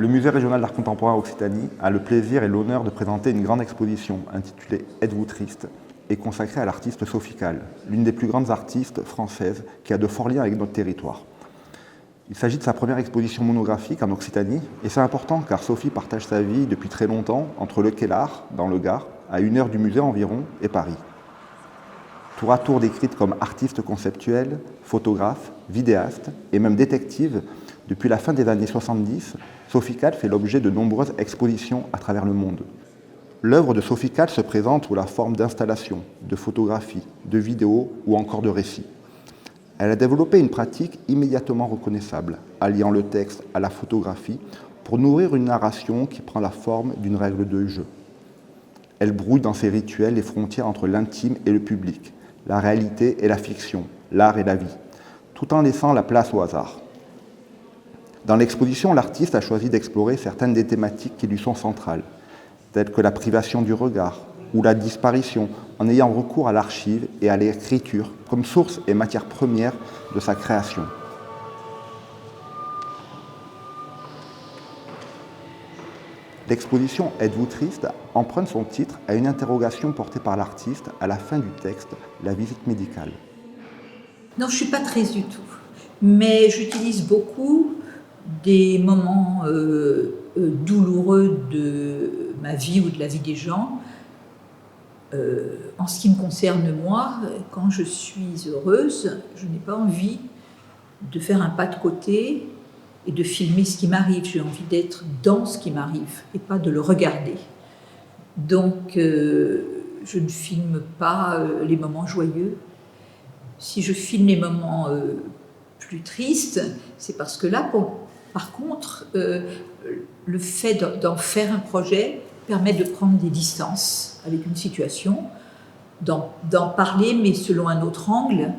Le Musée régional d'art contemporain Occitanie a le plaisir et l'honneur de présenter une grande exposition intitulée « Êtes-vous triste ?» et consacrée à l'artiste Sophie Calle, l'une des plus grandes artistes françaises qui a de forts liens avec notre territoire. Il s'agit de sa première exposition monographique en Occitanie, et c'est important car Sophie partage sa vie depuis très longtemps entre Le Quai-Lart, dans le Gard, à 1 heure du musée environ, et Paris. Tour à tour décrite comme artiste conceptuelle, photographe, vidéaste et même détective, depuis la fin des années 70, Sophie Calle fait l'objet de nombreuses expositions à travers le monde. L'œuvre de Sophie Calle se présente sous la forme d'installations, de photographies, de vidéos ou encore de récits. Elle a développé une pratique immédiatement reconnaissable, alliant le texte à la photographie pour nourrir une narration qui prend la forme d'une règle de jeu. Elle brouille dans ses rituels les frontières entre l'intime et le public, la réalité et la fiction, l'art et la vie, tout en laissant la place au hasard. Dans l'exposition, l'artiste a choisi d'explorer certaines des thématiques qui lui sont centrales, telles que la privation du regard ou la disparition, en ayant recours à l'archive et à l'écriture comme source et matière première de sa création. L'exposition « Êtes-vous triste ?» emprunte son titre à une interrogation portée par l'artiste à la fin du texte « La visite médicale ». Non, je ne suis pas triste du tout, mais j'utilise beaucoup des moments douloureux de ma vie ou de la vie des gens. En ce qui me concerne moi, quand je suis heureuse, je n'ai pas envie de faire un pas de côté et de filmer ce qui m'arrive. J'ai envie d'être dans ce qui m'arrive et pas de le regarder. Donc, je ne filme pas les moments joyeux. Si je filme les moments plus tristes, c'est parce que là, par contre, le fait d'en faire un projet permet de prendre des distances avec une situation, d'en parler, mais selon un autre angle,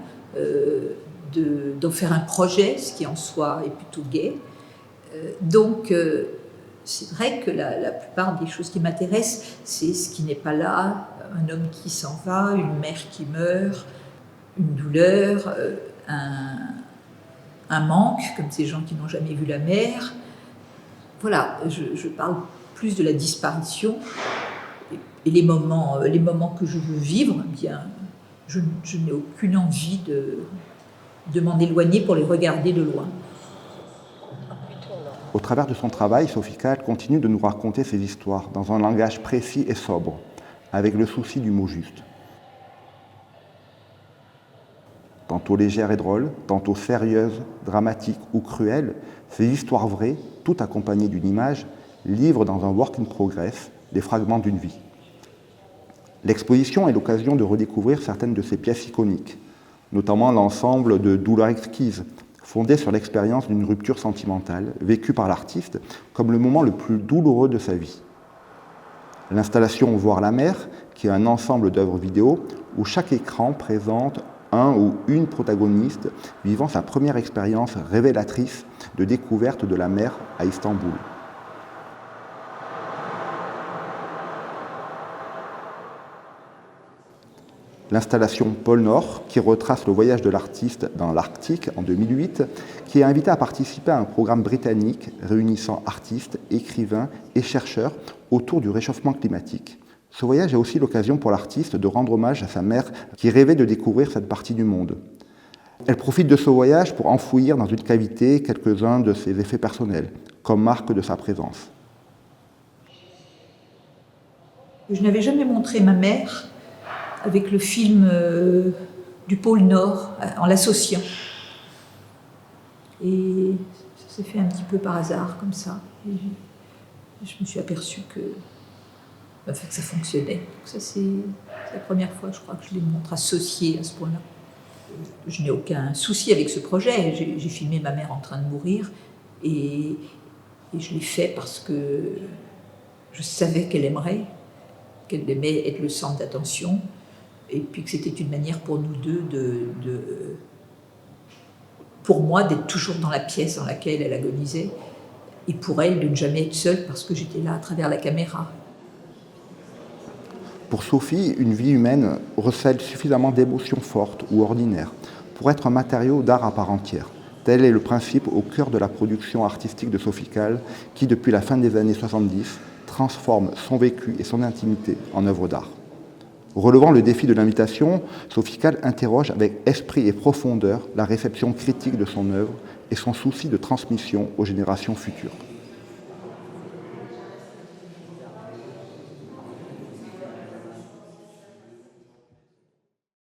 d'en faire un projet, ce qui en soi est plutôt gai. Donc, c'est vrai que la plupart des choses qui m'intéressent, c'est ce qui n'est pas là, un homme qui s'en va, une mère qui meurt, une douleur, un manque, comme ces gens qui n'ont jamais vu la mer. Voilà, je parle plus de la disparition et les moments que je veux vivre, eh bien, je n'ai aucune envie de m'en éloigner pour les regarder de loin. Au travers de son travail, Sophie Calle continue de nous raconter ses histoires dans un langage précis et sobre, avec le souci du mot juste. Tantôt légère et drôle, tantôt sérieuse, dramatique ou cruelle, ces histoires vraies, toutes accompagnées d'une image, livrent dans un work in progress des fragments d'une vie. L'exposition est l'occasion de redécouvrir certaines de ses pièces iconiques, notamment l'ensemble de Douleurs exquises, fondé sur l'expérience d'une rupture sentimentale vécue par l'artiste comme le moment le plus douloureux de sa vie. L'installation Voir la mer, qui est un ensemble d'œuvres vidéo où chaque écran présente un ou une protagoniste vivant sa première expérience révélatrice de découverte de la mer à Istanbul. L'installation Pôle Nord, qui retrace le voyage de l'artiste dans l'Arctique en 2008, qui est invité à participer à un programme britannique réunissant artistes, écrivains et chercheurs autour du réchauffement climatique. Ce voyage est aussi l'occasion pour l'artiste de rendre hommage à sa mère qui rêvait de découvrir cette partie du monde. Elle profite de ce voyage pour enfouir dans une cavité quelques-uns de ses effets personnels, comme marque de sa présence. Je n'avais jamais montré ma mère avec le film du pôle Nord, en l'associant. Et ça s'est fait un petit peu par hasard, comme ça. Et je me suis aperçue que ça fonctionnait. Donc ça, c'est la première fois, je crois, que je les montre associés à ce point-là. Je n'ai aucun souci avec ce projet. J'ai filmé ma mère en train de mourir et je l'ai fait parce que je savais qu'elle aimait être le centre d'attention et puis que c'était une manière pour nous deux pour moi d'être toujours dans la pièce dans laquelle elle agonisait et pour elle de ne jamais être seule parce que j'étais là à travers la caméra. Pour Sophie, une vie humaine recèle suffisamment d'émotions fortes ou ordinaires pour être un matériau d'art à part entière, Tel est le principe au cœur de la production artistique de Sophie Calle, qui, depuis la fin des années 70, transforme son vécu et son intimité en œuvre d'art. Relevant le défi de l'invitation, Sophie Calle interroge avec esprit et profondeur la réception critique de son œuvre et son souci de transmission aux générations futures.